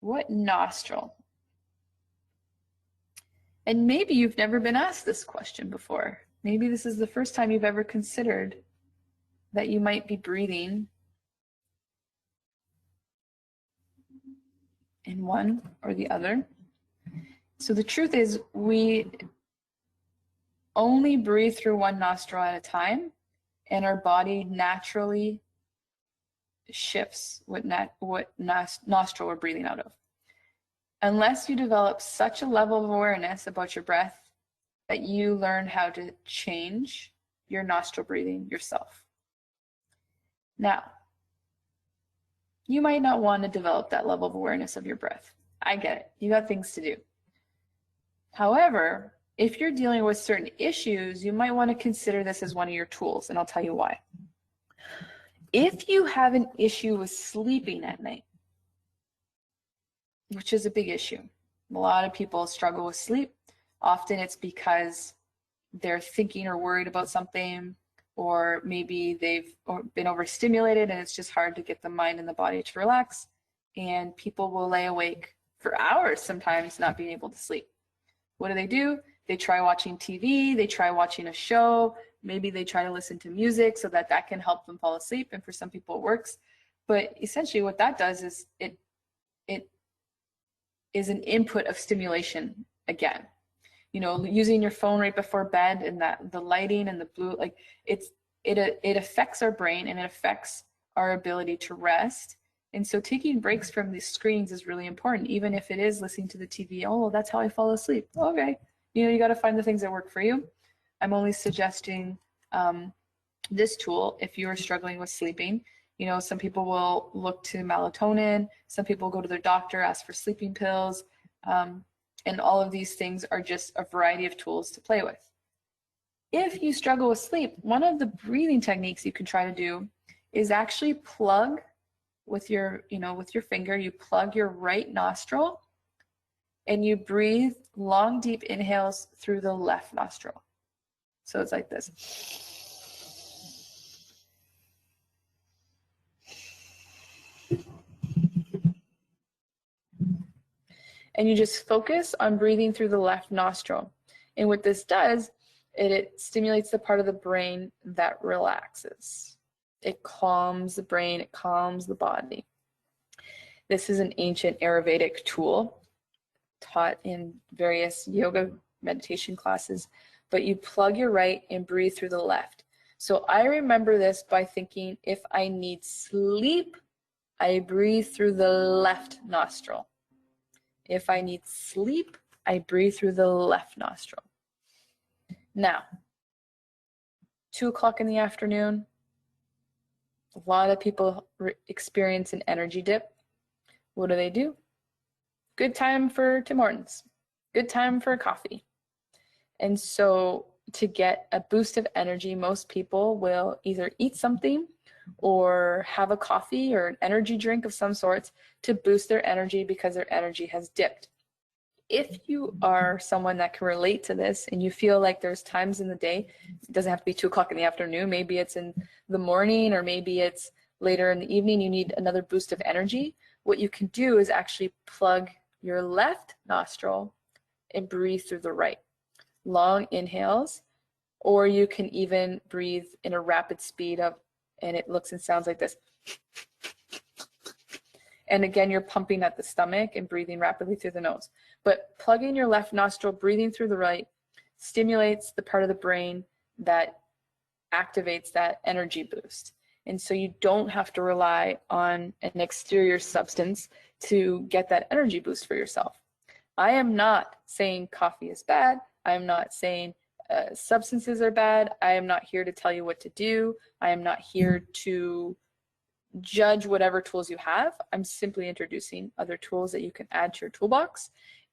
What nostril? And maybe you've never been asked this question before. Maybe this is the first time you've ever considered that you might be breathing in one or the other. So the truth is, we only breathe through one nostril at a time, and our body naturally shifts what nostril we're breathing out of. Unless you develop such a level of awareness about your breath that you learn how to change your nostril breathing yourself. Now, you might not want to develop that level of awareness of your breath. I get it. You got things to do. However, if you're dealing with certain issues, you might want to consider this as one of your tools, and I'll tell you why. If you have an issue with sleeping at night, which is a big issue. A lot of people struggle with sleep. Often it's because they're thinking or worried about something, or maybe they've been overstimulated and it's just hard to get the mind and the body to relax. And people will lay awake for hours sometimes not being able to sleep. What do? They try watching TV, they try watching a show, maybe they try to listen to music so that that can help them fall asleep, and for some people it works. But essentially what that does is it is an input of stimulation again. You know, using your phone right before bed, and that the lighting and the blue, like it affects our brain and it affects our ability to rest. And so taking breaks from these screens is really important, even if it is listening to the TV. Oh, that's how I fall asleep. Okay, you know, you got to find the things that work for you. I'm only suggesting this tool if you are struggling with sleeping. You know, some people will look to melatonin, some people go to their doctor, ask for sleeping pills, and all of these things are just a variety of tools to play with. If you struggle with sleep, one of the breathing techniques you can try to do is actually plug with your, with your finger, you plug your right nostril and you breathe long, deep inhales through the left nostril. So it's like this. And you just focus on breathing through the left nostril. And what this does, it stimulates the part of the brain that relaxes. It calms the brain, it calms the body. This is an ancient Ayurvedic tool taught in various yoga meditation classes, but you plug your right and breathe through the left. So I remember this by thinking, if I need sleep, I breathe through the left nostril. If I need sleep, I breathe through the left nostril. Now, 2 o'clock in the afternoon, a lot of people experience an energy dip. What do? Good time for Tim Hortons. Good time for coffee. And so to get a boost of energy, most people will either eat something or have a coffee or an energy drink of some sorts to boost their energy because their energy has dipped. If you are someone that can relate to this and you feel like there's times in the day, it doesn't have to be 2 o'clock in the afternoon, maybe it's in the morning or maybe it's later in the evening, you need another boost of energy, what you can do is actually plug your left nostril and breathe through the right. Long inhales, or you can even breathe in a rapid speed of, and it looks and sounds like this. And again, you're pumping at the stomach and breathing rapidly through the nose. But plugging your left nostril, breathing through the right, stimulates the part of the brain that activates that energy boost. And so you don't have to rely on an exterior substance to get that energy boost for yourself. I am not saying coffee is bad. I am not saying substances are bad. I am not here to tell you what to do. I am not here to judge whatever tools you have. I'm simply introducing other tools that you can add to your toolbox,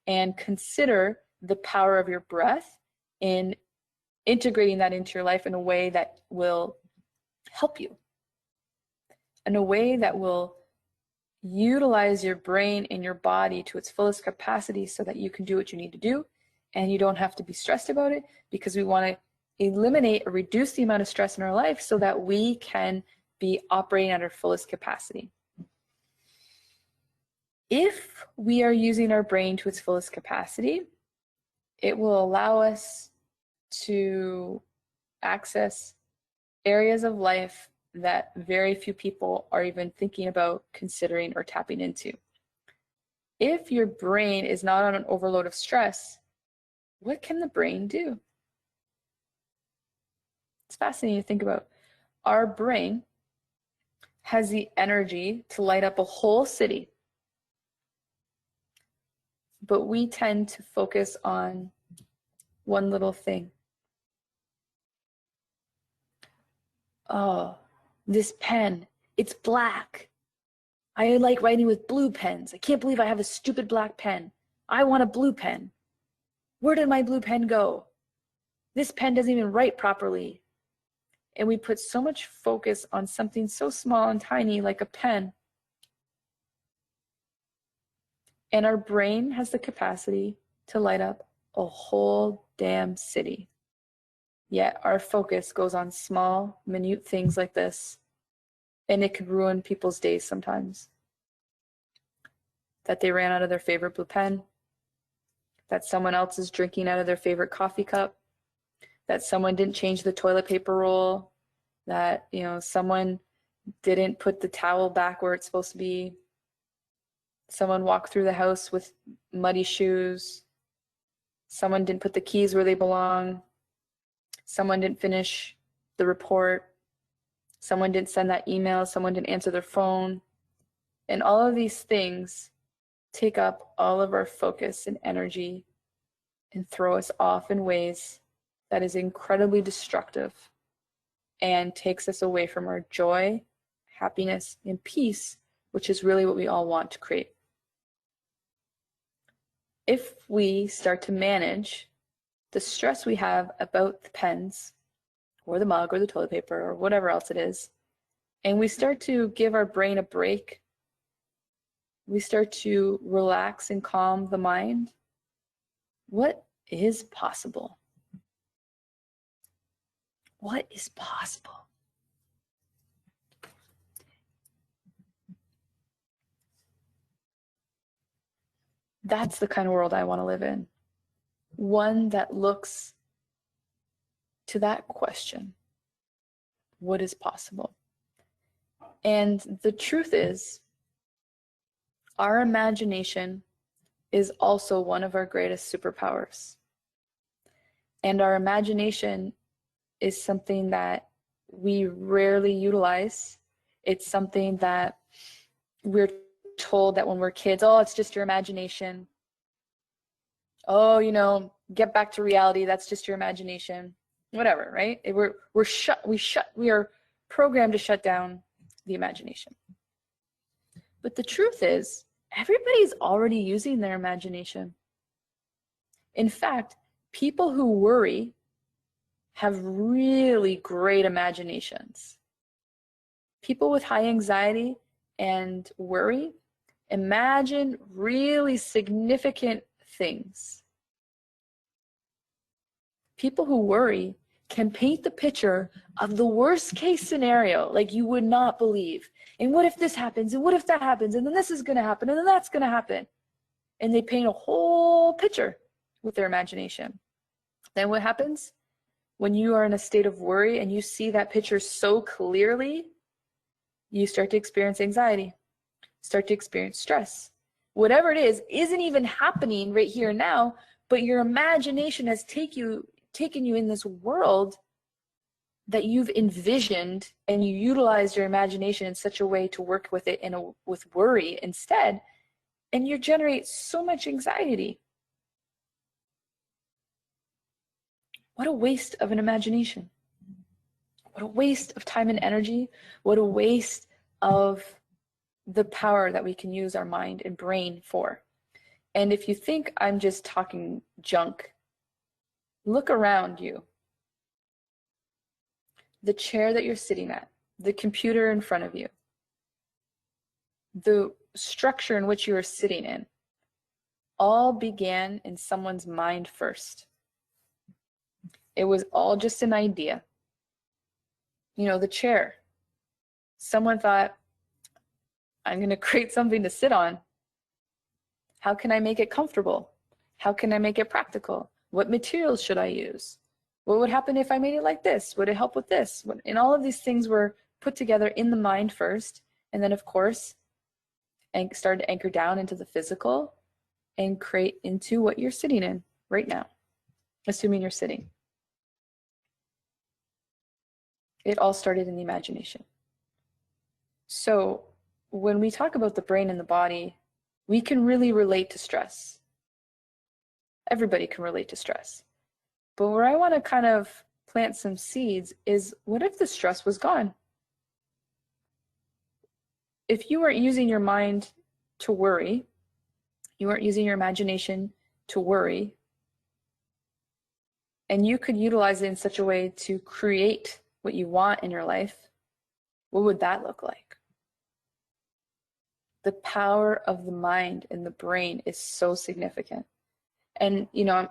and consider the power of your breath in integrating that into your life in a way that will help you, in a way that will utilize your brain and your body to its fullest capacity so that you can do what you need to do and you don't have to be stressed about it, because we want to eliminate or reduce the amount of stress in our life so that we can be operating at our fullest capacity. If we are using our brain to its fullest capacity, it will allow us to access areas of life that very few people are even thinking about considering or tapping into. If your brain is not on an overload of stress, what can the brain do? It's fascinating to think about. Our brain has the energy to light up a whole city, but we tend to focus on one little thing. Oh, this pen, it's black. I like writing with blue pens. I can't believe I have a stupid black pen. I want a blue pen. Where did my blue pen go? This pen doesn't even write properly. And we put so much focus on something so small and tiny like a pen. And our brain has the capacity to light up a whole damn city. Yet our focus goes on small, minute things like this, and it could ruin people's days sometimes. That they ran out of their favorite blue pen, that someone else is drinking out of their favorite coffee cup, that someone didn't change the toilet paper roll, that someone didn't put the towel back where it's supposed to be, someone walked through the house with muddy shoes, someone didn't put the keys where they belong, someone didn't finish the report, someone didn't send that email, someone didn't answer their phone. And all of these things take up all of our focus and energy and throw us off in ways that is incredibly destructive and takes us away from our joy, happiness, and peace, which is really what we all want to create. If we start to manage the stress we have about the pens or the mug or the toilet paper or whatever else it is, and we start to give our brain a break, we start to relax and calm the mind, what is possible? What is possible? That's the kind of world I want to live in. One that looks to that question, what is possible? And the truth is, our imagination is also one of our greatest superpowers. And our imagination is something that we rarely utilize. It's something that we're told that when we're kids, oh, it's just your imagination. Oh, you know, get back to reality. That's just your imagination. Whatever, right? We are programmed to shut down the imagination. But the truth is, everybody's already using their imagination. In fact, people who worry have really great imaginations. People with high anxiety and worry imagine really significant things. People who worry can paint the picture of the worst case scenario like you would not believe. And what if this happens? And what if that happens? And then this is going to happen. And then that's going to happen. And they paint a whole picture with their imagination. Then what happens? When you are in a state of worry and you see that picture so clearly, you start to experience anxiety, start to experience stress. Whatever it is, isn't even happening right here and now, but your imagination has taken you in this world that you've envisioned, and you utilize your imagination in such a way to work with it with worry instead, and you generate so much anxiety. What a waste of an imagination. What a waste of time and energy. What a waste of the power that we can use our mind and brain for. And if you think I'm just talking junk, look around you. The chair that you're sitting at, the computer in front of you, the structure in which you are sitting in, all began in someone's mind first. It was all just an idea. You know, the chair. Someone thought, I'm going to create something to sit on. How can I make it comfortable? How can I make it practical? What materials should I use? What would happen if I made it like this? Would it help with this? And all of these things were put together in the mind first, and then of course, started to anchor down into the physical and create into what you're sitting in right now, assuming you're sitting. It all started in the imagination. So when we talk about the brain and the body, we can really relate to stress. Everybody can relate to stress. But where I want to kind of plant some seeds is, what if the stress was gone? If you weren't using your mind to worry, you weren't using your imagination to worry, and you could utilize it in such a way to create what you want in your life, what would that look like? The power of the mind and the brain is so significant. And, you know,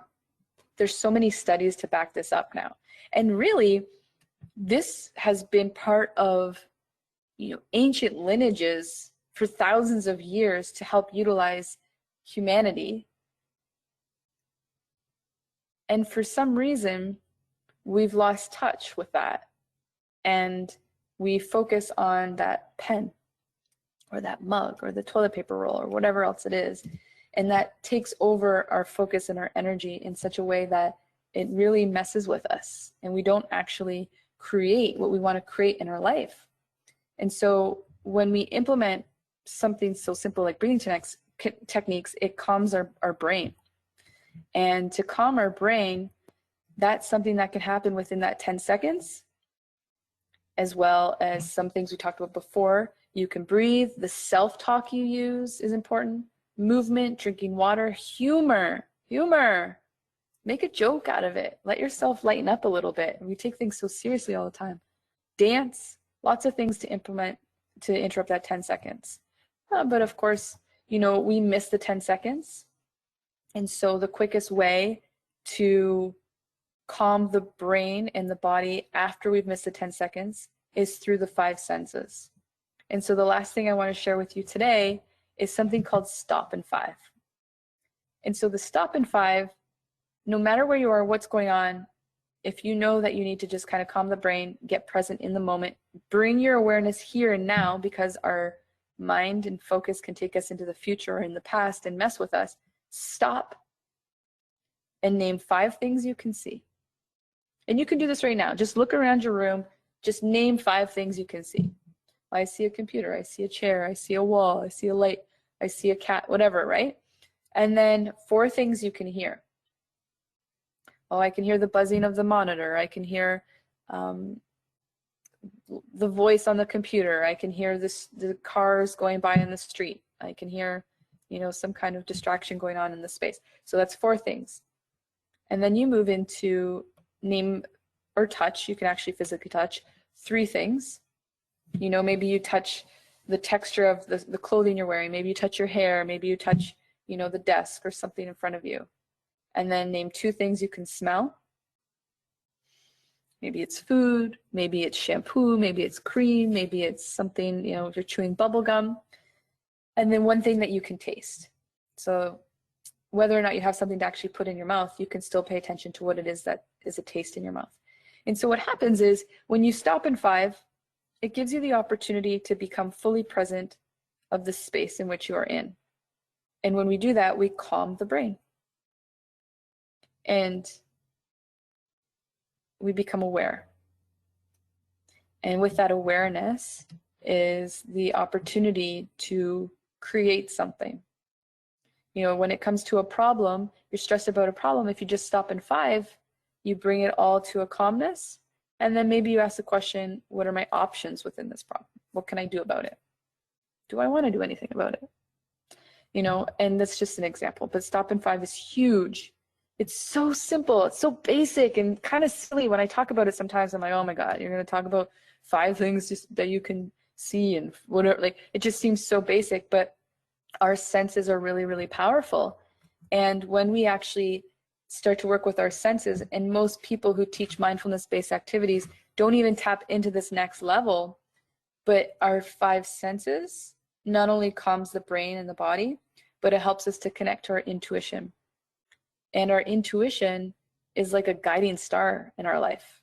there's so many studies to back this up now. And really, this has been part of, you know, ancient lineages for thousands of years to help utilize humanity. And for some reason, we've lost touch with that. And we focus on that pen or that mug or the toilet paper roll or whatever else it is. And that takes over our focus and our energy in such a way that it really messes with us, and we don't actually create what we want to create in our life. And so when we implement something so simple like breathing techniques, it calms our brain. And to calm our brain, that's something that can happen within that 10 seconds, as well as some things we talked about before. You can breathe. The self-talk you use is important. Movement, drinking water, humor. Make a joke out of it. Let yourself lighten up a little bit. We take things so seriously all the time. Dance, lots of things to implement to interrupt that 10 seconds. But of course, you know, we miss the 10 seconds. And so the quickest way to calm the brain and the body after we've missed the 10 seconds is through the 5 senses. And so the last thing I want to share with you today is something called stop and 5. And so the stop and 5, no matter where you are, what's going on, if you know that you need to just kind of calm the brain, get present in the moment, bring your awareness here and now, because our mind and focus can take us into the future or in the past and mess with us. Stop and name 5 things you can see. And you can do this right now. Just look around your room. Just name 5 things you can see. I see a computer, I see a chair, I see a wall, I see a light, I see a cat, whatever, right? And then 4 things you can hear. Oh, I can hear the buzzing of the monitor. I can hear the voice on the computer. I can hear the cars going by in the street. I can hear, some kind of distraction going on in the space. So that's 4 things. And then you move into name or touch. You can actually physically touch 3 things. Maybe you touch the texture of the clothing you're wearing. Maybe you touch your hair. Maybe you touch, the desk or something in front of you. And then name 2 things you can smell. Maybe it's food, maybe it's shampoo, maybe it's cream, maybe it's something, if you're chewing bubble gum. And then 1 thing that you can taste. So whether or not you have something to actually put in your mouth, you can still pay attention to what it is that is a taste in your mouth. And so what happens is when you stop in 5, it gives you the opportunity to become fully present of the space in which you are in. And when we do that, we calm the brain. And we become aware. And with that awareness is the opportunity to create something. When it comes to a problem, you're stressed about a problem. If you just stop in 5, you bring it all to a calmness. And then maybe you ask the question, what are my options within this problem? What can I do about it? Do I want to do anything about it? And that's just an example. But stop in 5 is huge. It's so simple. It's so basic and kind of silly. When I talk about it sometimes, I'm like, oh my God, you're going to talk about 5 things just that you can see and whatever. Like, it just seems so basic, but our senses are really, really powerful. And when we actually start to work with our senses, and most people who teach mindfulness-based activities don't even tap into this next level, but our 5 senses not only calms the brain and the body, but it helps us to connect to our intuition. And our intuition is like a guiding star in our life,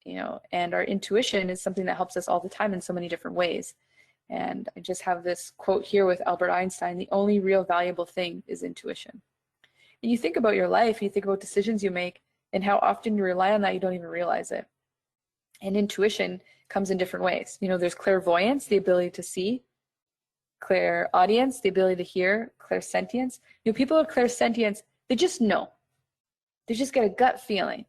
and our intuition is something that helps us all the time in so many different ways. And I just have this quote here with Albert Einstein: the only real valuable thing is intuition. And you think about your life, you think about decisions you make, and how often you rely on that, you don't even realize it. And intuition comes in different ways. There's clairvoyance, the ability to see; clairaudience, the ability to hear; clairsentience. People with clairsentience, they just know. They just get a gut feeling.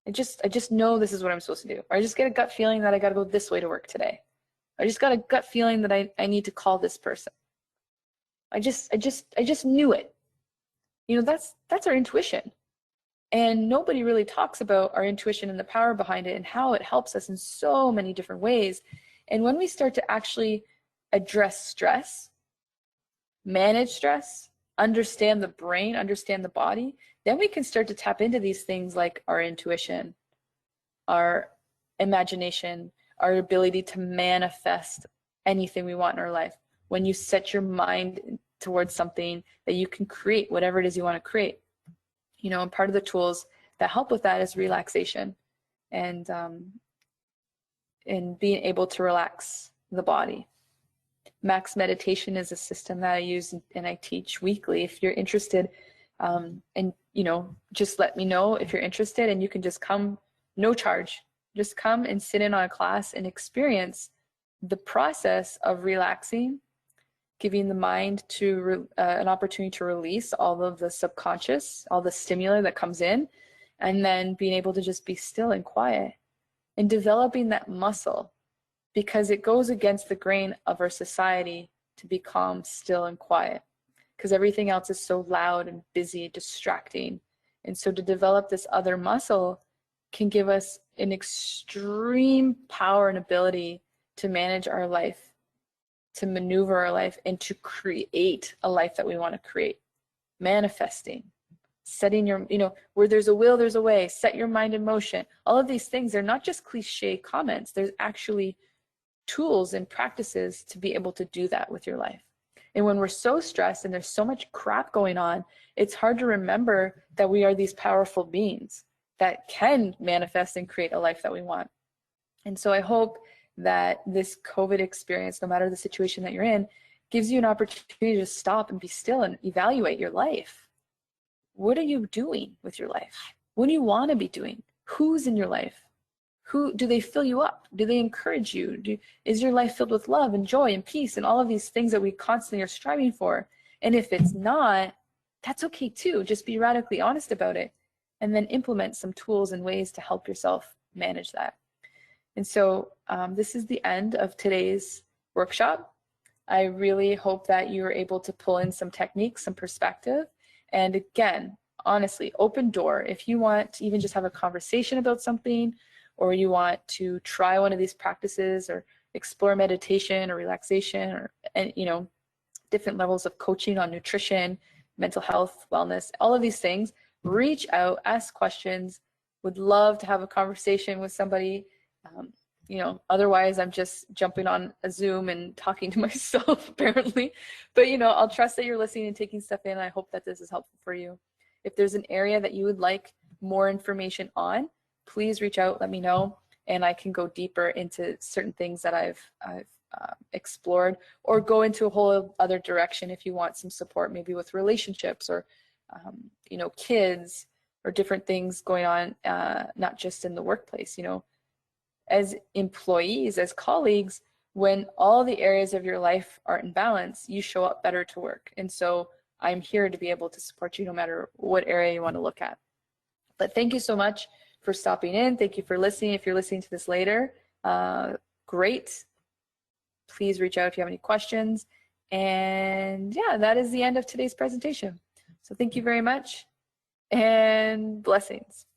I just know this is what I'm supposed to do. Or I just get a gut feeling that I got to go this way to work today. I just got a gut feeling that I need to call this person. I just knew it. That's our intuition. And nobody really talks about our intuition and the power behind it and how it helps us in so many different ways. And when we start to actually address stress, manage stress, understand the brain, understand the body, then we can start to tap into these things like our intuition, our imagination, our ability to manifest anything we want in our life. When you set your mind towards something, that you can create whatever it is you want to create. And part of the tools that help with that is relaxation and being able to relax the body. Max meditation is a system that I use and I teach weekly. If you're interested, and just let me know if you're interested, and you can just come, no charge. Just come and sit in on a class and experience the process of relaxing, giving the mind to an opportunity to release all of the subconscious, all the stimuli that comes in, and then being able to just be still and quiet and developing that muscle, because it goes against the grain of our society to be calm, still, and quiet, because everything else is so loud and busy, distracting. And so to develop this other muscle can give us an extreme power and ability to manage our life, to maneuver our life, and to create a life that we want to create. Manifesting, setting your, where there's a will, there's a way, set your mind in motion. All of these things, they're not just cliche comments. There's actually tools and practices to be able to do that with your life. And when we're so stressed and there's so much crap going on, it's hard to remember that we are these powerful beings that can manifest and create a life that we want. And so I hope that this COVID experience, no matter the situation that you're in, gives you an opportunity to stop and be still and evaluate your life. What are you doing with your life? What do you want to be doing? Who's in your life? Who do they fill you up? Do they encourage you? Is your life filled with love and joy and peace and all of these things that we constantly are striving for? And if it's not, that's okay too. Just be radically honest about it. and then implement some tools and ways to help yourself manage that. And so this is the end of today's workshop. I really hope that you were able to pull in some techniques, some perspective. And again, honestly, open door. If you want to even just have a conversation about something, or you want to try one of these practices or explore meditation or relaxation or, different levels of coaching on nutrition, mental health, wellness, all of these things, reach out, ask questions. Would love to have a conversation with somebody. Otherwise I'm just jumping on a Zoom and talking to myself apparently. But I'll trust that you're listening and taking stuff in. I hope that this is helpful for you. If there's an area that you would like more information on, please reach out, let me know, and I can go deeper into certain things that I've explored, or go into a whole other direction if you want some support, maybe with relationships or kids or different things going on, not just in the workplace. As employees, as colleagues, when all the areas of your life are in balance, you show up better to work. And so I'm here to be able to support you no matter what area you want to look at. But thank you so much for stopping in. Thank you for listening. If you're listening to this later, great. Please reach out if you have any questions. And yeah, that is the end of today's presentation. So thank you very much and blessings.